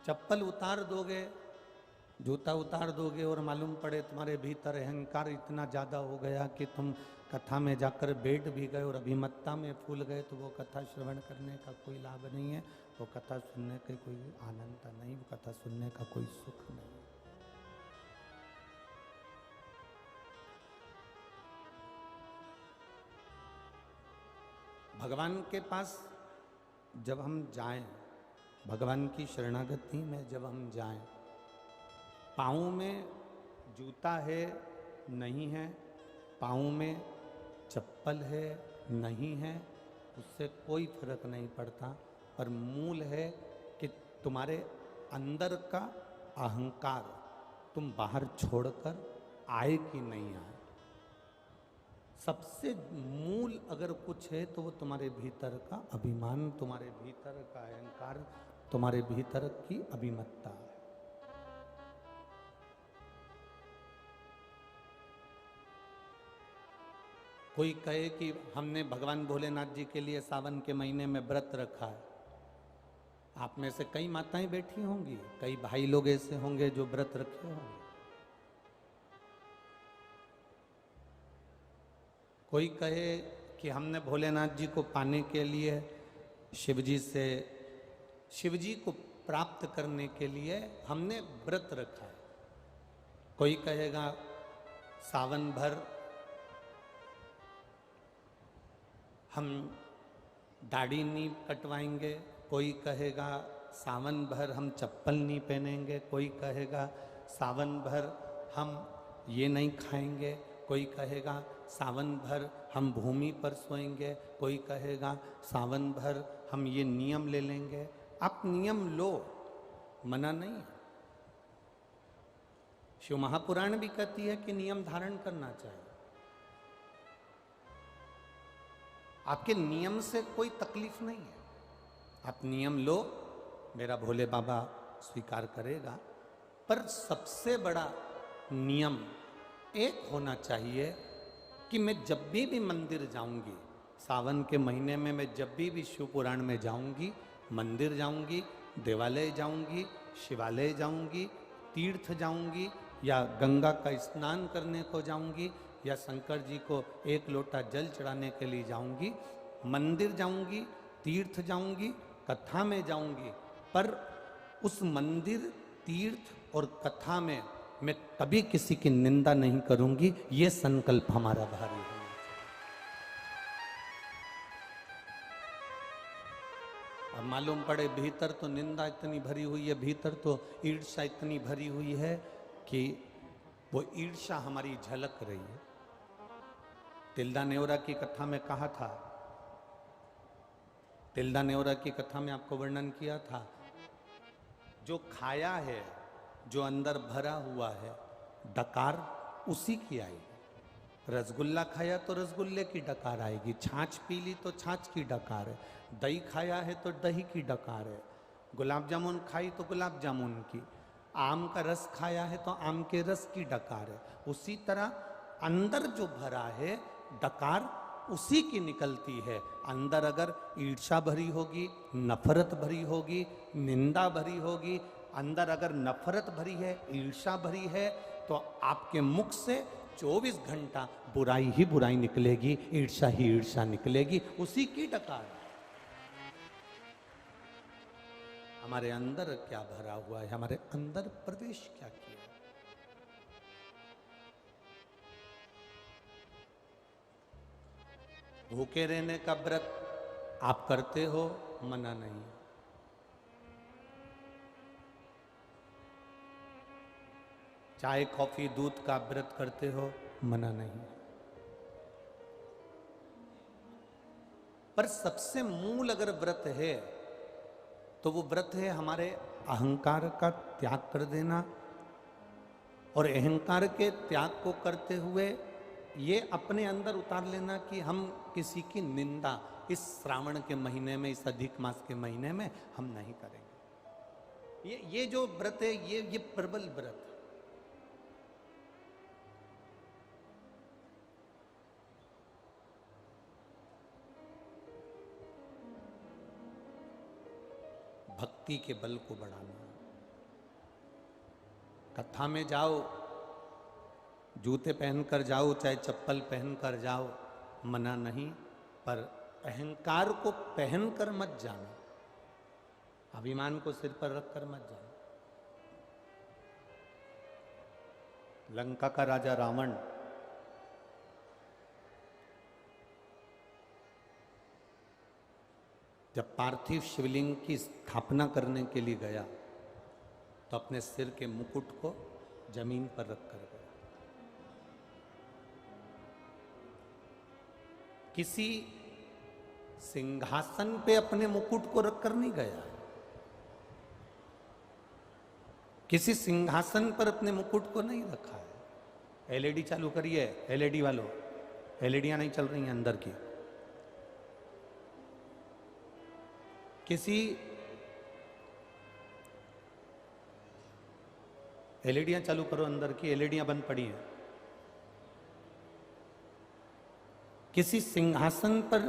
चप्पल उतार दोगे, जूता उतार दोगे और मालूम पड़े तुम्हारे भीतर अहंकार इतना ज़्यादा हो गया कि तुम कथा में जाकर बैठ भी गए और अभिमत्ता में फूल गए, तो वो कथा श्रवण करने का कोई लाभ नहीं है, वो कथा सुनने का कोई आनंद नहीं, वो कथा सुनने का कोई सुख नहीं। भगवान के पास जब हम जाएं, भगवान की शरणागति में जब हम जाएं, पाँव में जूता है नहीं है, पाँव में चप्पल है नहीं है, उससे कोई फर्क नहीं पड़ता, पर मूल है कि तुम्हारे अंदर का अहंकार तुम बाहर छोड़कर आए कि नहीं आए। सबसे मूल अगर कुछ है तो वो तुम्हारे भीतर का अभिमान, तुम्हारे भीतर का अहंकार, तुम्हारे भीतर की अभिमत्ता है। कोई कहे कि हमने भगवान भोलेनाथ जी के लिए सावन के महीने में व्रत रखा है, आप में से कई माताएं बैठी होंगी, कई भाई लोग ऐसे होंगे जो व्रत रखे होंगे। कोई कहे कि हमने भोलेनाथ जी को पाने के लिए शिवजी से, शिवजी को प्राप्त करने के लिए हमने व्रत रखा है। कोई कहेगा सावन भर हम दाढ़ी नहीं कटवाएंगे, कोई कहेगा सावन भर हम चप्पल नहीं पहनेंगे, कोई कहेगा सावन भर हम ये नहीं खाएंगे, कोई कहेगा सावन भर हम भूमि पर सोएंगे, कोई कहेगा सावन भर हम ये नियम ले लेंगे। आप नियम लो, मना नहीं है। शिव महापुराण भी कहती है कि नियम धारण करना चाहिए। आपके नियम से कोई तकलीफ नहीं है, आप नियम लो, मेरा भोले बाबा स्वीकार करेगा। पर सबसे बड़ा नियम एक होना चाहिए कि मैं जब भी मंदिर जाऊंगी, सावन के महीने में मैं जब भी शिव पुराण में जाऊंगी, मंदिर जाऊंगी, देवालय जाऊंगी, शिवालय जाऊंगी, तीर्थ जाऊंगी, या गंगा का स्नान करने को जाऊंगी, या शंकर जी को एक लोटा जल चढ़ाने के लिए जाऊंगी, मंदिर जाऊंगी, तीर्थ जाऊंगी, कथा में जाऊंगी, पर उस मंदिर, तीर्थ और कथा में मैं कभी किसी की निंदा नहीं करूंगी। ये संकल्प हमारा भारी है। अब मालूम पड़े भीतर तो निंदा इतनी भरी हुई है, भीतर तो ईर्ष्या इतनी भरी हुई है कि वो ईर्ष्या हमारी झलक रही है। तिल्दा नेवरा की कथा में कहा था, तिल्दा नेवरा की कथा में आपको वर्णन किया था, जो खाया है, जो अंदर भरा हुआ है, डकार उसी की आएगी। रसगुल्ला खाया तो रसगुल्ले की डकार आएगी, छाछ पी ली तो छाछ की डकार है, दही खाया है तो दही की डकार है, गुलाब जामुन खाई तो गुलाब जामुन की, आम का रस खाया है तो आम के रस की डकार है। उसी तरह अंदर जो भरा है डकार उसी की निकलती है। अंदर अगर ईर्ष्या भरी होगी, नफरत भरी होगी, निंदा भरी होगी, अंदर अगर नफरत भरी है, ईर्ष्या भरी है, तो आपके मुख से 24 घंटा बुराई ही बुराई निकलेगी, ईर्ष्या ही ईर्ष्या निकलेगी, उसी की डकार। हमारे अंदर क्या भरा हुआ है, हमारे अंदर प्रवेश क्या किया। भूखे रहने का व्रत आप करते हो, मना नहीं। चाय कॉफी दूध का व्रत करते हो, मना नहीं। पर सबसे मूल अगर व्रत है तो वो व्रत है हमारे अहंकार का त्याग कर देना, और अहंकार के त्याग को करते हुए ये अपने अंदर उतार लेना कि हम किसी की निंदा इस श्रावण के महीने में, इस अधिक मास के महीने में हम नहीं करेंगे। ये जो व्रत है, ये प्रबल व्रत है। भक्ति के बल को बढ़ाना, कथा में जाओ, जूते पहनकर जाओ, चाहे चप्पल पहनकर जाओ, मना नहीं, पर अहंकार को पहनकर मत जाना, अभिमान को सिर पर रखकर मत जाना। लंका का राजा रावण जब पार्थिव शिवलिंग की स्थापना करने के लिए गया तो अपने सिर के मुकुट को जमीन पर रखकर गया। किसी सिंहासन पे अपने मुकुट को रखकर नहीं गया, किसी सिंहासन पर अपने मुकुट को नहीं रखा है। एलईडी चालू करिए, एलईडी वालों, एलईडियां नहीं चल रही हैं अंदर की। किसी एलईडियां चालू करो, अंदर की एलईडियां बंद पड़ी हैं। किसी सिंहासन पर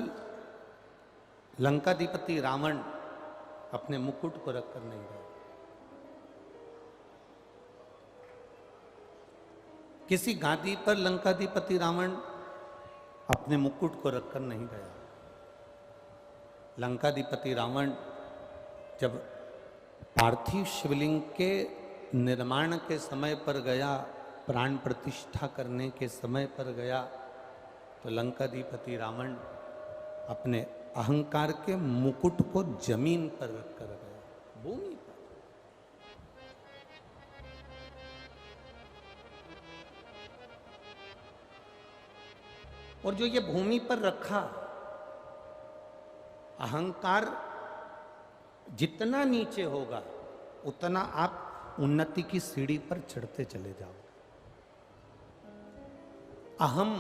लंकाधिपति रावण अपने मुकुट को रखकर नहीं गया। किसी गादी पर लंकाधिपति रावण अपने मुकुट को रखकर नहीं गया। लंकाधिपति रावण जब पार्थिव शिवलिंग के निर्माण के समय पर गया, प्राण प्रतिष्ठा करने के समय पर गया, तो लंकाधिपति रावण अपने अहंकार के मुकुट को जमीन पर रखकर गया, भूमि पर। और जो ये भूमि पर रखा, अहंकार जितना नीचे होगा उतना आप उन्नति की सीढ़ी पर चढ़ते चले जाओगे। अहम,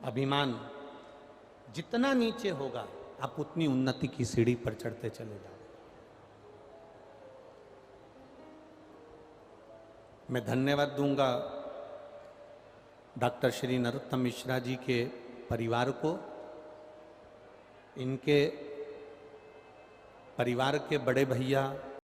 अभिमान जितना नीचे होगा आप उतनी उन्नति की सीढ़ी पर चढ़ते चले जाओगे। मैं धन्यवाद दूंगा डॉक्टर श्री नरोत्तम मिश्रा जी के परिवार को, इनके परिवार के बड़े भैया